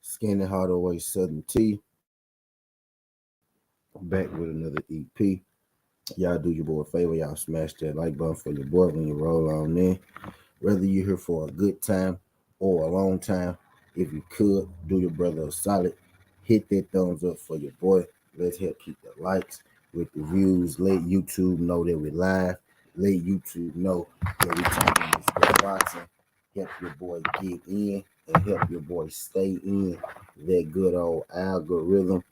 Skinny Hardaway Southern T. Back with another EP. Y'all do your boy a favor. Y'all smash that like button for your boy when you roll on in. Whether you're here for a good time or a long time, if you could, do your brother a solid. Hit that thumbs up for your boy. Let's help keep the likes with the views. Let YouTube know that we're live. Let YouTube know that we're talking this good boxing. Help your boy get in and help your boy stay in that good old algorithm.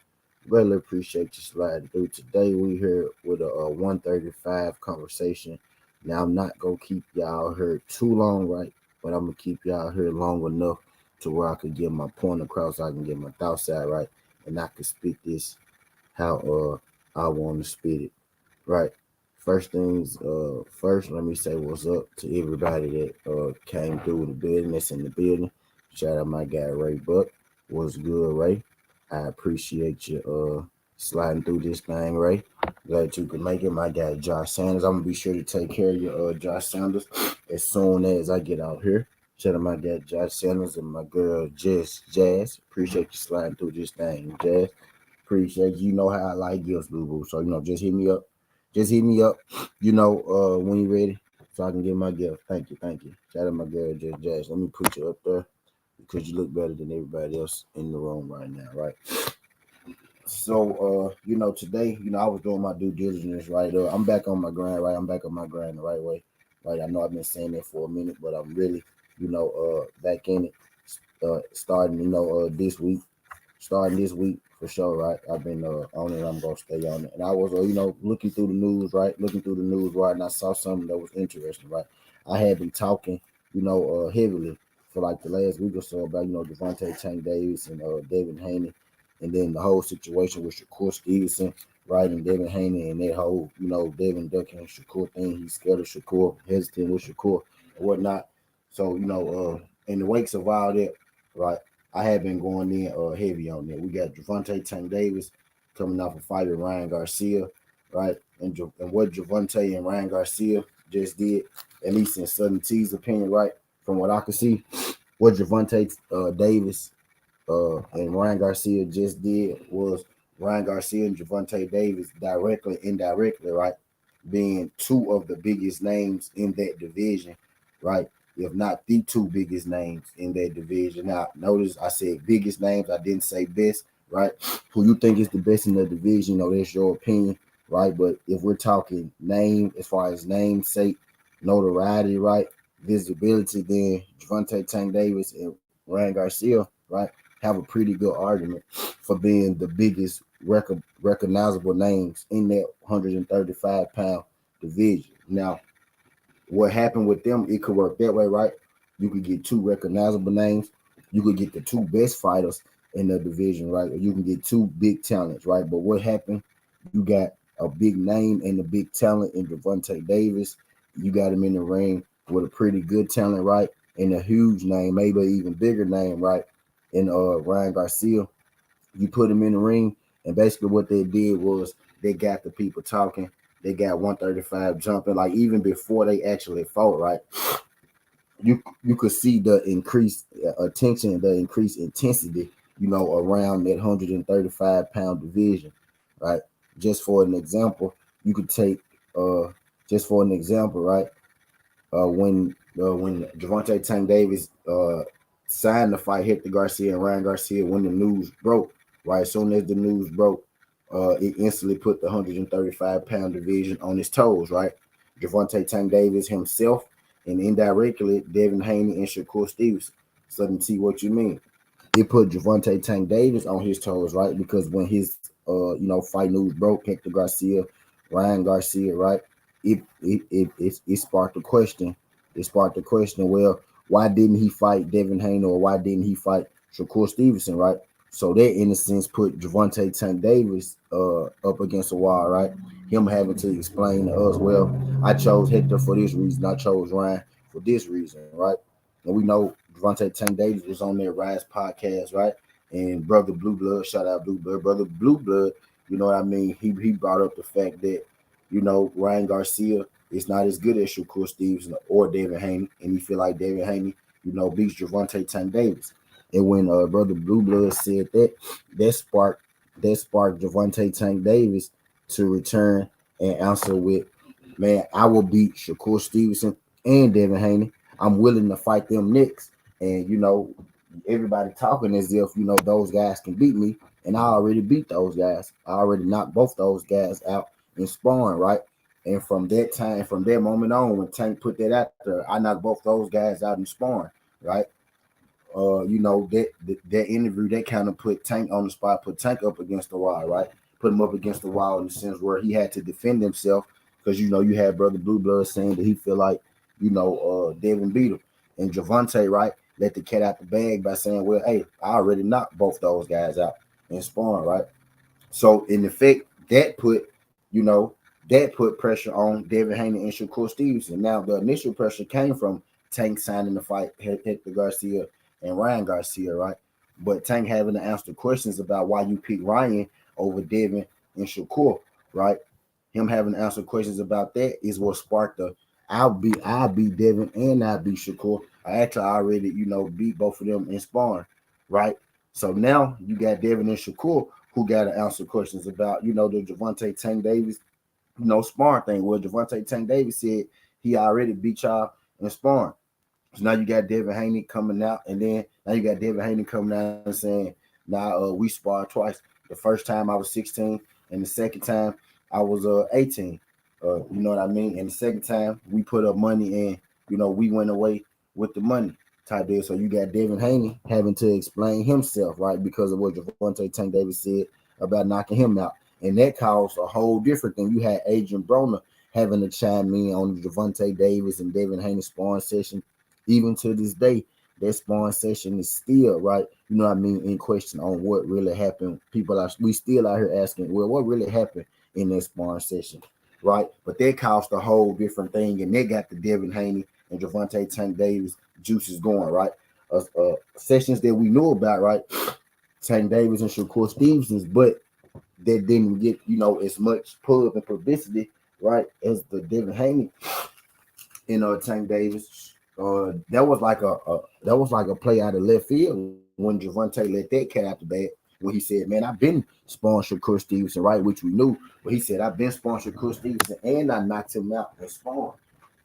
Really appreciate you sliding through. Today we here with a 135 conversation. Now I'm not gonna keep y'all here too long, right? But I'm gonna keep y'all here long enough to where I can get my point across, I can get my thoughts out right, and I can spit this how I want to spit it, right? First things first, let me say what's up to everybody that came through the building, that's in the building. Shout out my guy Ray Buck. What's good, Ray? I appreciate you sliding through this thing, Ray. Glad you could make it. My guy Josh Sanders. I'm gonna be sure to take care of you, Josh Sanders, as soon as I get out here. Shout out my guy Josh Sanders and my girl Jazz. Appreciate you sliding through this thing, Jazz. Appreciate you. You know how I like gifts, boo boo. So just hit me up. Just hit me up. When you're ready, so I can get my gift. Thank you, thank you. Shout out my girl Jazz. Let me put you up there because you look better than everybody else in the room right now, right? So, today, I was doing my due diligence, right? I'm back on my grind, right? I'm back on my grind the right way, right? I know I've been saying that for a minute, but I'm really, back in it, starting, this week for sure, right? I've been on it. I'm gonna stay on it. And I was, looking through the news, right? Looking through the news, right? And I saw something that was interesting, right? I had been talking, heavily for like the last week or so about, Devontae Tank Davis and Devin Haney, and then the whole situation with Shakur Stevenson, right? And Devin Haney and that whole, Devin ducking and Shakur thing. He's scared of Shakur, hesitant with Shakur and whatnot. So, in the wakes of all that, right? I have been going in heavy on that. We got Devontae Tank Davis coming off a fight with Ryan Garcia, right? And what Devontae and Ryan Garcia just did, at least in Southern T's opinion, right? From what I could see, what Devontae Davis and Ryan Garcia just did was Ryan Garcia and Devontae Davis directly, indirectly, right? Being two of the biggest names in that division, right? If not the two biggest names in that division. Now, notice I said biggest names. I didn't say best, right? Who you think is the best in the division, that's your opinion, right? But if we're talking name, as far as namesake, notoriety, right? Visibility, then Devontae Tank Davis and Ryan Garcia, right, have a pretty good argument for being the biggest recognizable names in that 135-pound division. Now, what happened with them, it could work that way, right? You could get two recognizable names. You could get the two best fighters in the division, right? Or you can get two big talents, right? But what happened? You got a big name and a big talent in Devontae Davis. You got him in the ring with a pretty good talent, right? And a huge name, maybe an even bigger name, right? In Ryan Garcia. You put him in the ring, and basically what they did was they got the people talking. They got 135 jumping, like even before they actually fought, right? You could see the increased attention, the increased intensity, around that 135-pound division, right? Just for an example, you could take right? When Devontae Tank Davis signed the fight, Hector Garcia and Ryan Garcia, when the news broke, right? As soon as the news broke, it instantly put the 135-pound division on his toes, right? Devontae Tank Davis himself, and indirectly Devin Haney and Shakur Stevenson. So let me see what you mean. It put Devontae Tank Davis on his toes, right? Because when his fight news broke, Hector Garcia, Ryan Garcia, right? It sparked the question. It sparked the question. Well, why didn't he fight Devin Haney, or why didn't he fight Shakur Stevenson, right? So that, in a sense, put Devontae Tank Davis up against the wall, right? Him having to explain to us, well, I chose Hector for this reason. I chose Ryan for this reason, right? And we know Devontae Tank Davis was on their Rise podcast, right? And Brother Blue Blood, shout out Blue Blood, Brother Blue Blood You know what I mean? He brought up the fact that, Ryan Garcia is not as good as Shakur Stevenson or David Haney, and he feel like David Haney, beats Javante Tank Davis. And when Brother Blue Blood said that, that sparked Javante Tank Davis to return and answer with, man, I will beat Shakur Stevenson and Devin Haney. I'm willing to fight them next. And everybody talking as if those guys can beat me, and I already beat those guys. I already knocked both those guys out in sparring, right? And from that time, from that moment on, when Tank put that out there, I knocked both those guys out in sparring, right? That interview that kind of put Tank on the spot, put Tank up against the wall, right? Put him up against the wall in the sense where he had to defend himself because you had Brother Blue Blood saying that he feel like Devin beat him, and Javante, right, let the cat out the bag by saying, well, hey, I already knocked both those guys out in sparring, right? So in effect, you know, that put pressure on Devin Haney and Shakur Stevenson. Now the initial pressure came from Tank signing the fight, Hector Garcia and Ryan Garcia, right? But Tank having to answer questions about why you picked Ryan over Devin and Shakur, right? Him having to answer questions about that is what sparked the I'll be Devin and I'll be Shakur. I actually already, beat both of them in sparring, right? So now you got Devin and Shakur who got to answer questions about, the Javante Tank Davis, sparring thing. Well, Javante Tank Davis said he already beat y'all in sparring. So now you got Devin Haney coming out, and then now you got Devin Haney coming out and saying, "Nah, we sparred twice. The first time I was 16, and the second time I was 18. You know what I mean? And the second time we put up money, and we went away with the money type deal. So you got Devin Haney having to explain himself, right, because of what Javante Tank Davis said about knocking him out, and that caused a whole different thing. You had Adrian Broner having to chime in on the Javante Davis and Devin Haney sparring session. Even to this day, that sparring session is still, right, in question on what really happened. We still out here asking, well, what really happened in that sparring session, right? But that caused a whole different thing, and they got the Devin Haney and Javante Tank Davis juices going, right? Sessions that we knew about, right? Tank Davis and Shakur Stevenson's, but that didn't get, as much pub and publicity, right, as the Devin Haney and Tank Davis. That was like a play out of left field when Javante let that cat out the bag when he said, "Man, I've been sponsoring Shakur Stevenson, right?" Which we knew, but he said, "I've been sponsoring Shakur Stevenson, and I knocked him out and spawned."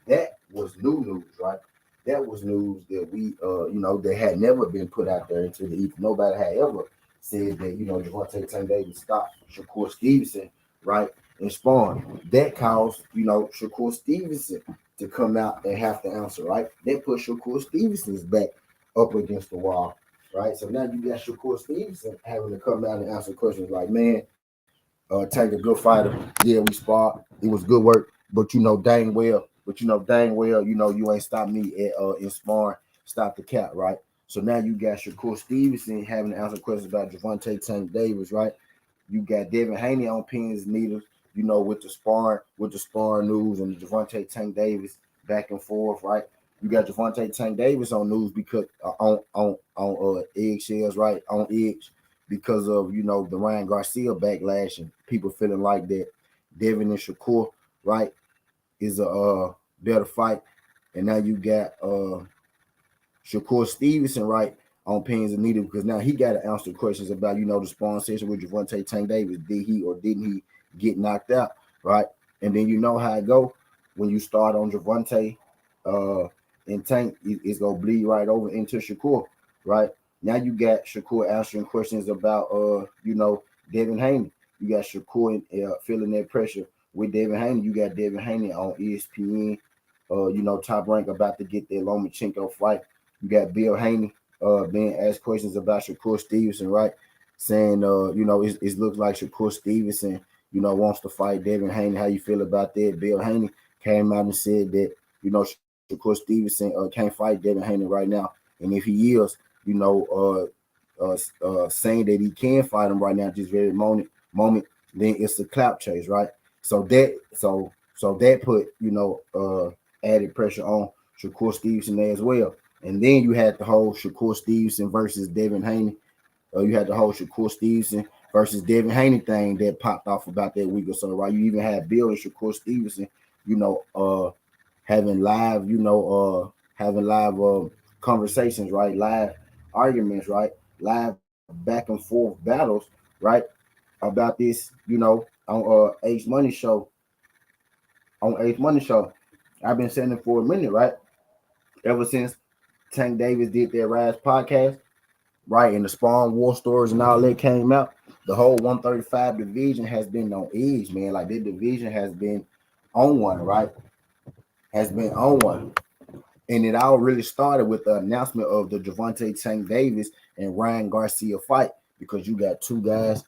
That was new news, right? That was news that that had never been put out there into the ether. Nobody had ever said that Javante Tank Davis stopped Shakur Stevenson, right, and spawn. That caused Shakur Stevenson to come out and have to answer, right? That put Shakur Stevenson's back up against the wall, right? So now you got Shakur Stevenson having to come out and answer questions like, man, Tank a good fighter. Yeah, we sparred. It was good work, but dang well, you ain't stopped me at in sparring. Stop the cap, right? So now you got Shakur Stevenson having to answer questions about Javante Tank Davis, right? You got Devin Haney on pins and needles, with the sparring news and the Javante Tank Davis back and forth, right? You got Javante Tank Davis on news because on eggshells, right? On edge because of the Ryan Garcia backlash and people feeling like that Devin and Shakur, right, is a better fight. And now you got Shakur Stevenson, right, on pins and needles because now he got to answer questions about, the spawn session with Javante Tank Davis. Did he or didn't he get knocked out, right? And then you know how it go when you start on Javante and Tank, it's going to bleed right over into Shakur, right? Now you got Shakur answering questions about, Devin Haney. You got Shakur feeling that pressure with Devin Haney. You got Devin Haney on ESPN, Top Rank about to get that Lomachenko fight. You got Bill Haney being asked questions about Shakur Stevenson, right? Saying, it looks like Shakur Stevenson, wants to fight Devin Haney. How you feel about that? Bill Haney came out and said that, Shakur Stevenson can't fight Devin Haney right now. And if he is, saying that he can fight him right now, just very moment, then it's a clap chase, right? So that put, added pressure on Shakur Stevenson as well. And then you had the whole Shakur Stevenson versus Devin Haney. You had the whole Shakur Stevenson versus Devin Haney thing that popped off about that week or so, right? You even had Bill and Shakur Stevenson, you know, having live, having live conversations, right? Live arguments, right? Live back and forth battles, right? About this, on Ace Money show, I've been saying it for a minute, right? Ever since Tank Davis did their Rise podcast, right? And the Spawn War Stories and all that came out, the whole 135 division has been on edge, man. Like, this division has been on one, right? Has been on one. And it all really started with the announcement of the Javante Tank Davis and Ryan Garcia fight, because you got two guys,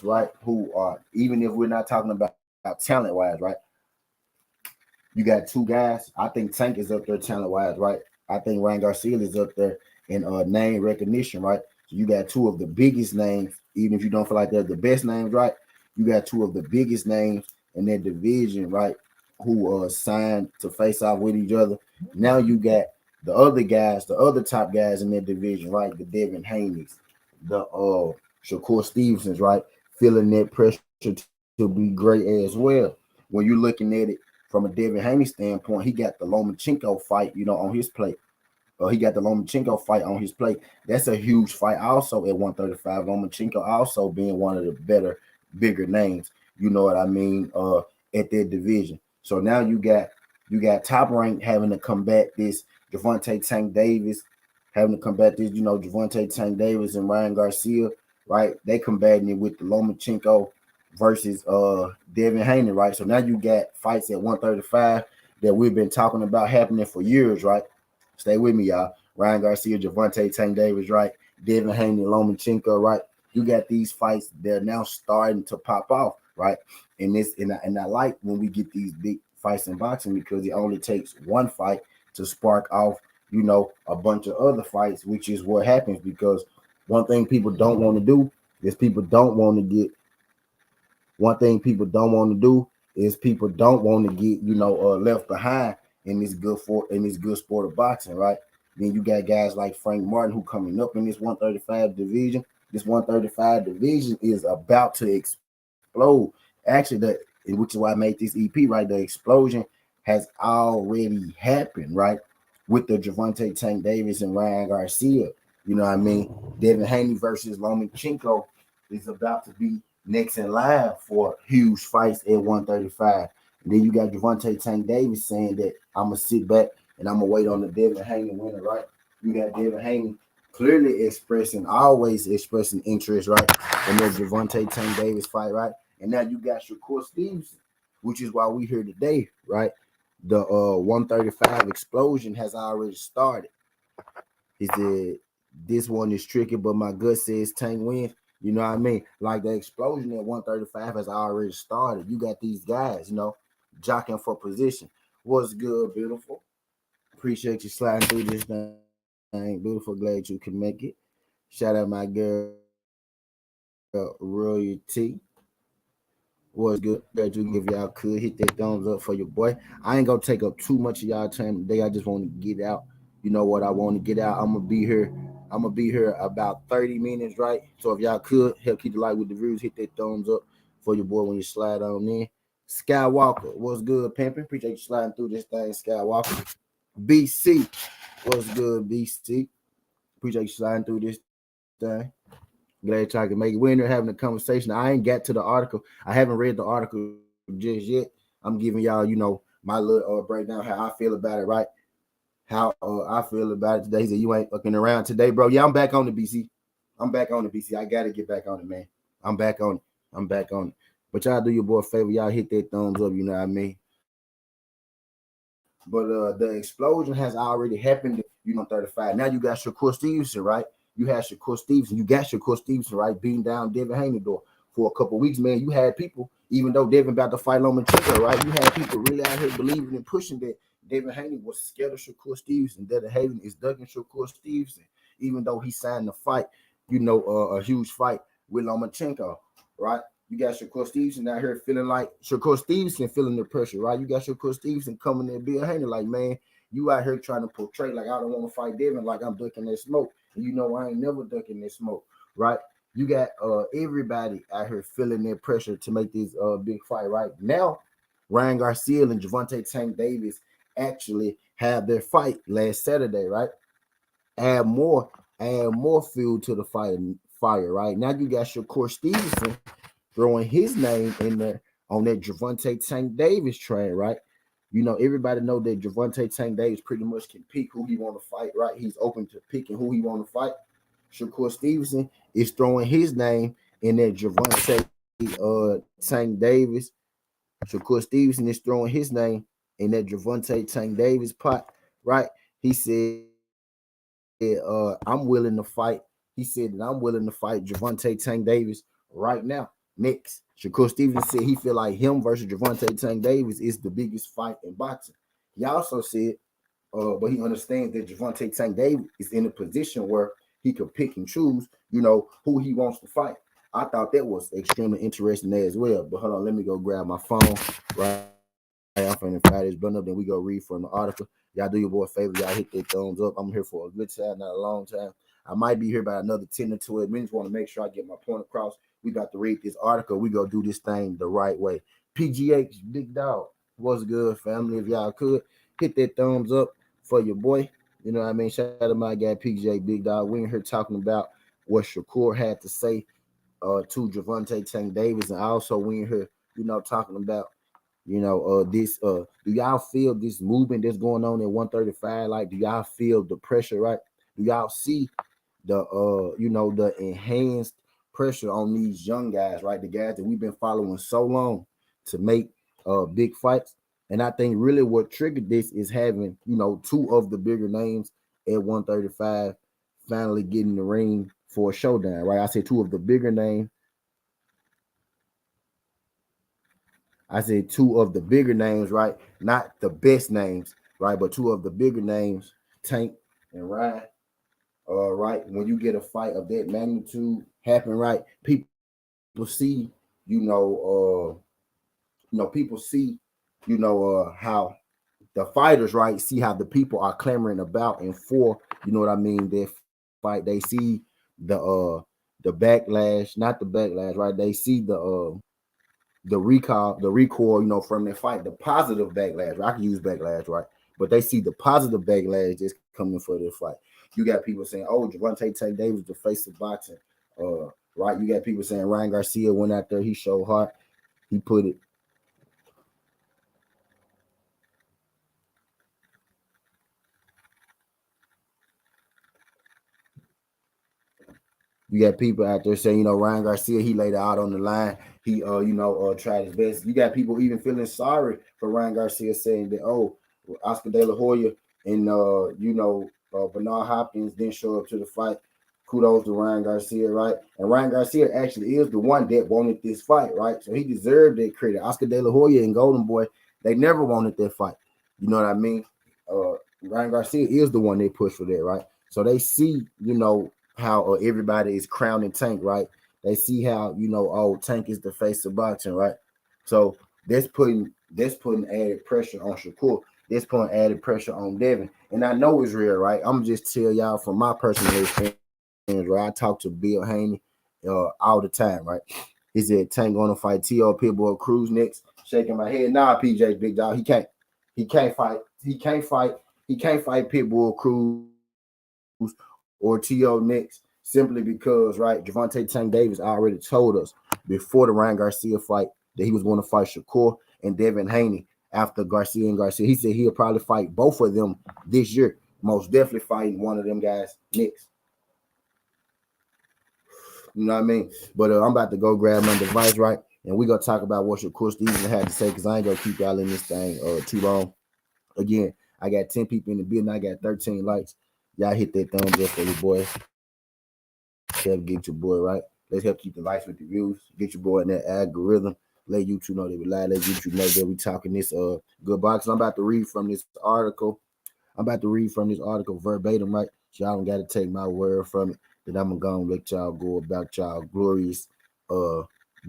right, who are, even if we're not talking about talent wise, right? You got two guys. I think Tank is up there talent wise, right? I think Ryan Garcia is up there in name recognition, right? So you got two of the biggest names, even if you don't feel like they're the best names, right? You got two of the biggest names in that division, right? Who signed to face off with each other. Now you got the other guys, the other top guys in that division, right? The Devin Haney's, the Shakur Stevensons, right? Feeling that pressure to be great as well. When you're looking at it from a Devin Haney standpoint, he got the Lomachenko fight, on his plate. He got the Lomachenko fight on his plate. That's a huge fight also at 135. Lomachenko also being one of the better, bigger names. You know what I mean? At that division. So now you got Top Rank having to combat this Javante Tank Davis, having to combat this, Javante Tank Davis and Ryan Garcia, right? They combating it with the Lomachenko versus Devin Haney, right? So now you got fights at 135 that we've been talking about happening for years, right? Stay with me, y'all. Ryan Garcia, Javante Tank Davis, right? Devin Haney, Lomachenko, right? You got these fights, they're now starting to pop off, right? And I like when we get these big fights in boxing, because it only takes one fight to spark off, a bunch of other fights, which is what happens. Because one thing people don't want to do is people don't want to get one thing people don't want to do is people don't want to get left behind in this good sport of boxing, right? Then you got guys like Frank Martin who coming up in this 135 division. This 135 division is about to explode. Actually, which is why I made this EP, right? The explosion has already happened, right? With the Javante Tank Davis and Ryan Garcia. You know what I mean? Devin Haney versus Lomachenko is about to be next in line for huge fights at 135. And then you got Javante Tank Davis saying that I'm gonna sit back and I'm gonna wait on the Devin Haney winner, right? You got Devin Haney clearly always expressing interest, right, in the Javante Tank Davis fight, right? And now you got Shakur Stevenson, which is why we here today, right? The 135 explosion has already started. He said this one is tricky, but my gut says Tank wins. You know what I mean? Like, the explosion at 135 has already started. You got these guys, jockeying for position. What's good, beautiful? Appreciate you sliding through this thing. Beautiful, glad you can make it. Shout out my girl, Royalty. Was good. Glad you, if y'all could, hit that thumbs up for your boy. I ain't gonna take up too much of y'all time today. I just want to get out. You know what I want to get out. I'm gonna be here. I'm gonna be here about 30 minutes, right? So if y'all could help keep the light with the views, hit that thumbs up for your boy when you slide on in. Skywalker, what's good, pimping? Appreciate you sliding through this thing, Skywalker. BC, what's good, BC? Appreciate you sliding through this thing. Glad y'all can make it. We're in there having a conversation. I ain't got to the article. I haven't read the article just yet. I'm giving y'all, my little breakdown, how I feel about it, right? How I feel about it today. He said, you ain't fucking around today, bro. Yeah, I'm back on the BC. I'm back on the BC. I got to get back on it, man. I'm back on it. I'm back on it. But y'all do your boy a favor. Y'all hit that thumbs up, you know what I mean? But the explosion has already happened, 35. Now you got Shakur Stevenson, right? You had Shakur Stevenson. You got Shakur Stevenson, right? Beating down Devin Haney door for a couple weeks, man. You had people, even though Devin about to fight Lomachenko, right? You had people really out here believing and pushing that Devin Haney was scared of Shakur Stevenson. Devin Haney is ducking Shakur Stevenson, even though he signed the fight, a huge fight with Lomachenko, right? You got Shakur Stevenson out here feeling like Shakur Stevenson feeling the pressure, right? You got Shakur Stevenson coming in Bill Haney like, man, you out here trying to portray like I don't want to fight Devin, like I'm ducking that smoke. And I ain't never ducking that smoke, right? You got everybody out here feeling their pressure to make this big fight right now. Ryan Garcia and Gervonta Tank Davis actually have their fight last Saturday, right? Add more, add more fuel to the fire, right? Now you got Shakur Stevenson throwing his name in there on that Gervonta Tank Davis train, right? You know, everybody know that Gervonta Tank Davis pretty much can pick who he want to fight, right? He's open to picking who he want to fight. Shakur Stevenson is throwing his name in that Gervonta Tank Davis. Shakur Stevenson is throwing his name in that Gervonta Tank Davis pot, right? He said, I'm willing to fight. He said that I'm willing to fight Gervonta Tank Davis right now. Next, Shakur Stevenson said he feel like him versus Gervonta Tank Davis is the biggest fight in boxing. He also said, but he understands that Gervonta Tank Davis is in a position where he could pick and choose, who he wants to fight. I thought that was extremely interesting there as well. But hold on, let me go grab my phone. Right, I'm finna fire this button up, then we go read from the article. Y'all do your boy a favor, y'all hit that thumbs up. I'm here for a good time, not a long time. I might be here by another 10 to 12 minutes. Want to make sure I get my point across. We got to read this article. We go do this thing the right way. PGH, big dog. What's good, family? If y'all could hit that thumbs up for your boy. You know what I mean? Shout out to my guy PJ Big Dog. We in here talking about what Shakur had to say to Gervonta Tank Davis, and also we in here, talking about this do y'all feel this movement that's going on at 135? Like, do y'all feel the pressure, right? Do y'all see the enhanced pressure on these young guys, right? The guys that we've been following so long to make big fights. And I think really what triggered this is having, two of the bigger names at 135 finally getting the ring for a showdown, right? I said two of the bigger names. I said two of the bigger names, right? Not the best names, right? But two of the bigger names, Tank and Ryan. Right. When you get a fight of that magnitude happen, right? People see, people see, how the fighters, right, see how the people are clamoring about and for, what I mean, their fight. They see the backlash, not the backlash, right? They see the recoil, from their fight, the positive backlash. Right? I can use backlash, right? But they see the positive backlash that's coming for their fight. You got people saying, "Oh, Gervonta Tank Davis, the face of boxing," right? You got people saying Ryan Garcia went out there, he showed heart, he put it. You got people out there saying, Ryan Garcia, he laid it out on the line. He, tried his best. You got people even feeling sorry for Ryan Garcia, saying that, oh, Oscar De La Hoya and, Bernard Hopkins didn't show up to the fight. Kudos to Ryan Garcia, right? And Ryan Garcia actually is the one that wanted this fight, right? So he deserved that credit. Oscar De La Hoya and Golden Boy, they never wanted that fight. You know what I mean? Ryan Garcia is the one they pushed for that, right? So they see, how everybody is crowning Tank, right? They see how, oh, Tank is the face of boxing, right? So that's putting added pressure on Shakur. That's putting added pressure on Devin. And I know it's real, right? I'm just tell y'all from my personal experience, right? I talk to Bill Haney all the time, right? He said Tank gonna fight T.O. Pitbull Cruz next. Shaking my head. Nah, PJ Big Dog. He can't. He can't fight. He can't fight. He can't fight Pitbull Cruz or T.O. next simply because, right, Gervonta Tank Davis already told us before the Ryan Garcia fight that he was going to fight Shakur and Devin Haney after Garcia and Garcia. He said he'll probably fight both of them this year. Most definitely fighting one of them guys next. You know what I mean? But I'm about to go grab my device, right? And we're going to talk about what Shakur Stevenson had to say because I ain't going to keep y'all in this thing too long. Again, I got 10 people in the building. I got 13 likes. Y'all hit that thumbs up for your boy. Help get your boy right. Let's help keep the likes with the views. Get your boy in that algorithm. Let YouTube know that we live. Let YouTube know that we talking this good box. I'm about to read from this article. I'm about to read from this article verbatim, right? So y'all don't got to take my word from it. That I'm gonna let y'all go about y'all glorious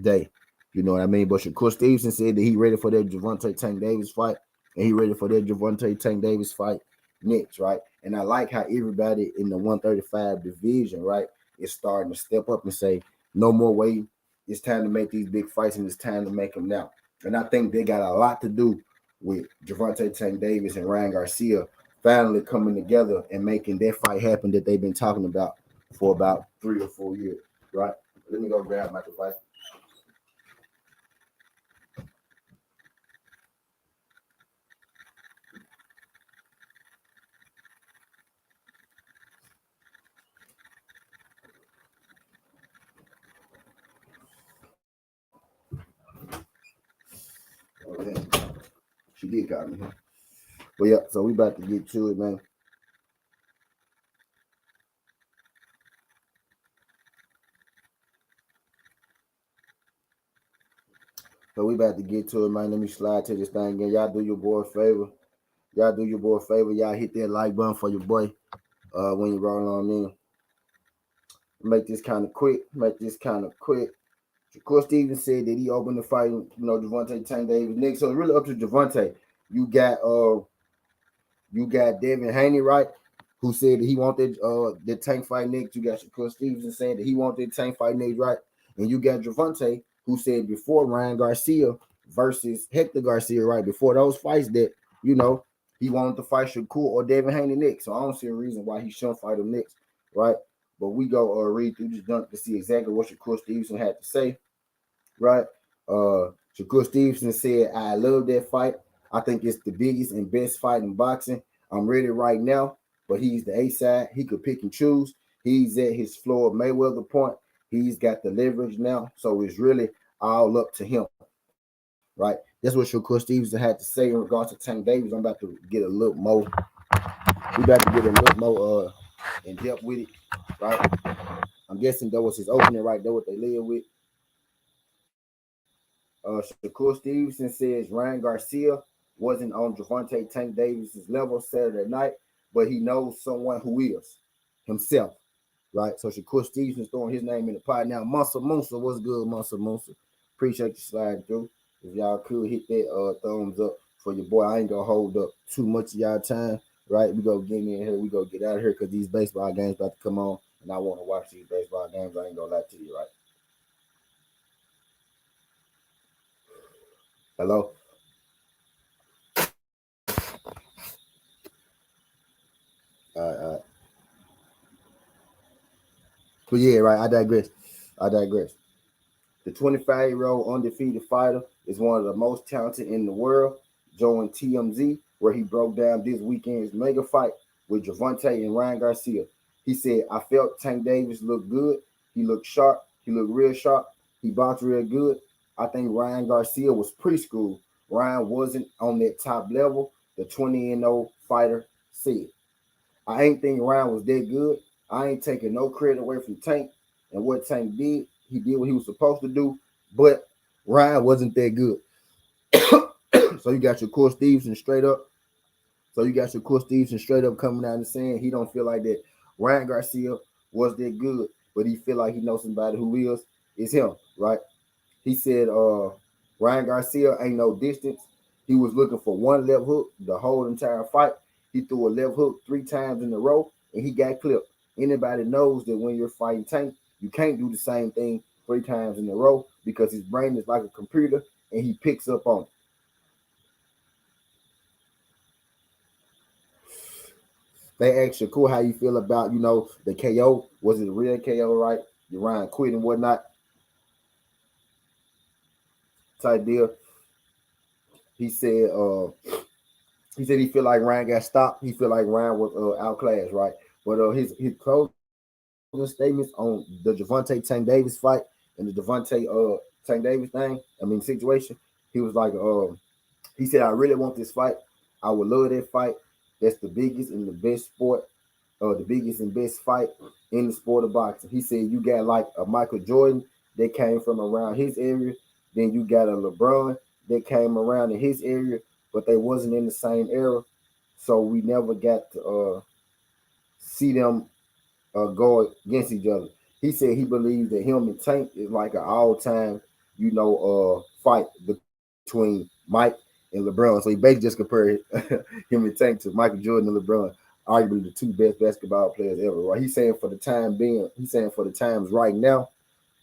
day. You know what I mean? But Shakur Stevenson said that he ready for that Gervonta Tank Davis fight, and he ready for that Gervonta Tank Davis fight next, right? And I like how everybody in the 135 division, right, is starting to step up and say, No more waiting. It's time to make these big fights, and it's time to make them now. And I think they got a lot to do with Gervonta Tank Davis and Ryan Garcia finally coming together and making that fight happen that they've been talking about for about 3 or 4 years, right? Let me go grab my device. Okay. She did call me. But yeah, so we about to get to it, man. So we about to get to it, man. Let me slide to this thing again. Y'all do your boy a favor. Y'all do your boy a favor. Y'all hit that like button for your boy when you roll on in. Make this kind of quick. Shakur Stevens said that he opened the fight, Gervonta Tank Davis Nick. So it's really up to Gervonta. You got Devin Haney, right? Who said that he wanted the tank fight next. You got Shakur Stevenson saying that he wanted the tank fight next, right? And you got Gervonta, who said before Ryan Garcia versus Hector Garcia, right? Before those fights that, he wanted to fight Shakur or Devin Haney next. So I don't see a reason why he shouldn't fight him next, right? But we go read through this junk to see exactly what Shakur Stevenson had to say, right? Shakur Stevenson said, I love that fight. I think it's the biggest and best fight in boxing. I'm ready right now, but he's the A side. He could pick and choose. He's at his Floyd Mayweather point. He's got the leverage now. So it's really all up to him, right? That's what Shakur Stevenson had to say in regards to Tank Davis. I'm about to get a little more. We about to get a little more in depth with it, right? I'm guessing that was his opening right there, what they live with. Shakur Stevenson says Ryan Garcia wasn't on Gervonta Tank Davis's level Saturday night, but he knows someone who is himself, right? So Shakur Stevenson's throwing his name in the pot. Now, Musa Musa, what's good, Musa Musa? Appreciate you sliding through. If y'all could hit that thumbs up for your boy. I ain't gonna hold up too much of y'all time, right? We go get in here, we go get out of here because these baseball games about to come on, and I want to watch these baseball games. I ain't gonna lie to you, right? Hello? All right. But yeah, right. I digress. The 25-year-old undefeated fighter is one of the most talented in the world. Joined TMZ, where he broke down this weekend's mega fight with Gervonta and Ryan Garcia. He said, I felt Tank Davis looked good. He looked sharp. He looked real sharp. He boxed real good. I think Ryan Garcia was preschool. Ryan wasn't on that top level, the 20-0 fighter said. I ain't think Ryan was that good. I ain't taking no credit away from Tank and what Tank did. He did what he was supposed to do, but Ryan wasn't that good. So you got your Shakur Stevenson straight up. Coming out and saying he don't feel like that. Ryan Garcia was that good, but he feel like he knows somebody who is him, right? He said Ryan Garcia ain't no distance. He was looking for one left hook the whole entire fight. He threw a left hook 3 times in a row, and he got clipped. Anybody knows that when you're fighting Tank, you can't do the same thing 3 times in a row because his brain is like a computer, and he picks up on it. They asked Shakur how you feel about, the KO. Was it a real KO, right? Your Ryan quit and whatnot type deal. He said he feel like Ryan got stopped. He feel like Ryan was outclassed, right? But his closing statements on the Gervonta Tank Davis fight and the Gervonta Tank Davis situation, he was like, he said, I really want this fight. I would love that fight. That's the biggest and the best sport, the biggest and best fight in the sport of boxing. He said you got like a Michael Jordan that came from around his area. Then you got a LeBron that came around in his area, but they wasn't in the same era. So we never got to see them go against each other. He said he believes that him and Tank is like an all-time, fight between Mike and LeBron. So he basically just compared him and Tank to Michael Jordan and LeBron, arguably the two best basketball players ever. Right? He's saying for the time being, for the times right now,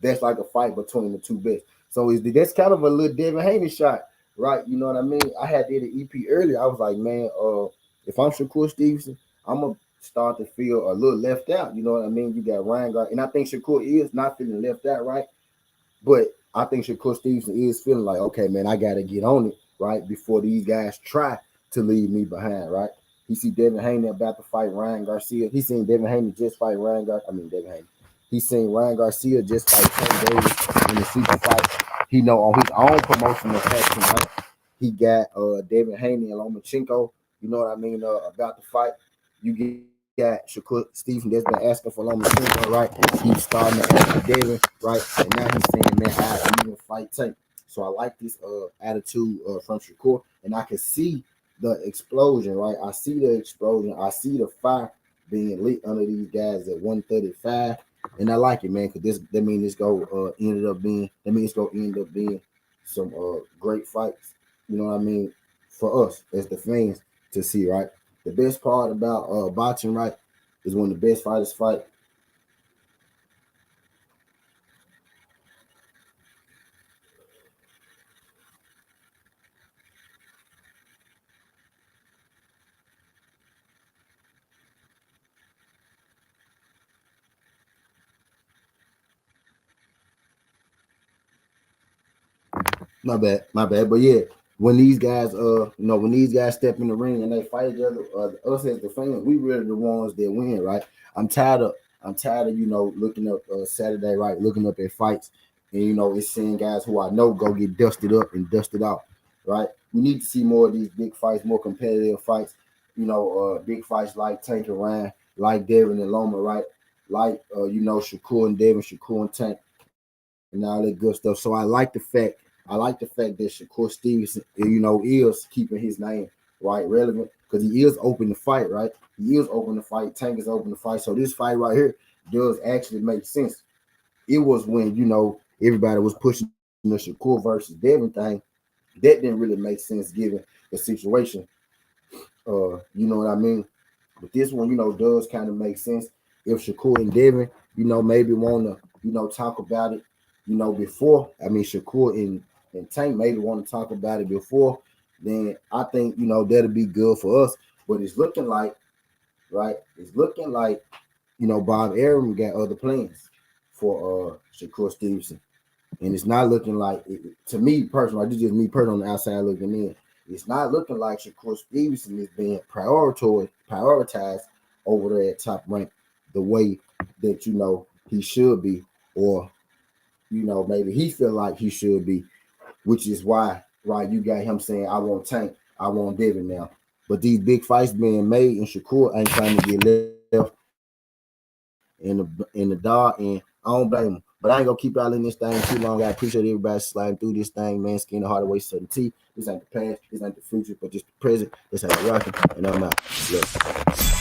that's like a fight between the two best. So that's kind of a little Devin Haney shot, right? You know what I mean? I had did an EP earlier. I was like, man, if I'm Shakur Stevenson, I'm gonna start to feel a little left out. You know what I mean? You got Ryan Gar, and I think Shakur is not feeling left out, right? But I think Shakur Stevenson is feeling like, okay, man, I got to get on it, right, before these guys try to leave me behind, right? He see Devin Haney about to fight Ryan Garcia. He seen Devin Haney just fight Ryan Garcia. I mean, Devin Haney. He seen Ryan Garcia just fight Tank Davis in the super fight. He know on his own promotional faction, right? He got Devin Haney and Lomachenko, you know what I mean, about to fight. You got Shakur Stevenson that's been asking for Lomachenko, right? He's starting to ask for Devin, right? And now he's saying, man, I even fight Tank. So I like this attitude from Shakur, and I can see the explosion, right? I see the explosion. I see the fire being lit under these guys at 135, and I like it, man, because that means it's go ended up being that means it's gonna end up being some great fights. You know what I mean? For us as the fans to see, right? The best part about boxing, right, is when the best fighters fight. My bad. But yeah, when these guys, when these guys step in the ring and they fight each other, us as the fans, we really the ones that win, right? I'm tired of, I'm tired of, looking up Saturday, right? Looking up at fights, and it's seeing guys who I know go get dusted up and dusted out, right? We need to see more of these big fights, more competitive fights. Big fights like Tank and Ryan, like Devin and Loma, right? Like Shakur and Devin, Shakur and Tank, and all that good stuff. So I like the fact that Shakur Stevenson, is keeping his name right relevant because he is open to fight, right? He is open to fight. Tank is open to fight. So this fight right here does actually make sense. It was when everybody was pushing the Shakur versus Devin thing. That didn't really make sense given the situation. You know what I mean? But this one, does kind of make sense. If Shakur and Devin, maybe want to, talk about it, before. I mean, Shakur and Tank maybe want to talk about it before. Then I think, that'll be good for us. But it's looking like, right? It's looking like, Bob Arum got other plans for Shakur Stevenson. And it's not looking like, to me personally, this is just me personally on the outside looking in. It's not looking like Shakur Stevenson is being prioritized over there at top rank the way that he should be, or maybe he feel like he should be, which is why right you got him saying I want Tank, I want Devin now. But these big fights being made, and Shakur ain't trying to get left in the dark, and I don't blame him. But I ain't gonna keep y'all in this thing too long. I appreciate everybody sliding through this thing, man. Skin the hard way, certainty. This ain't the past, this ain't the future, but just the present. This ain't rocking, and I'm out. Look.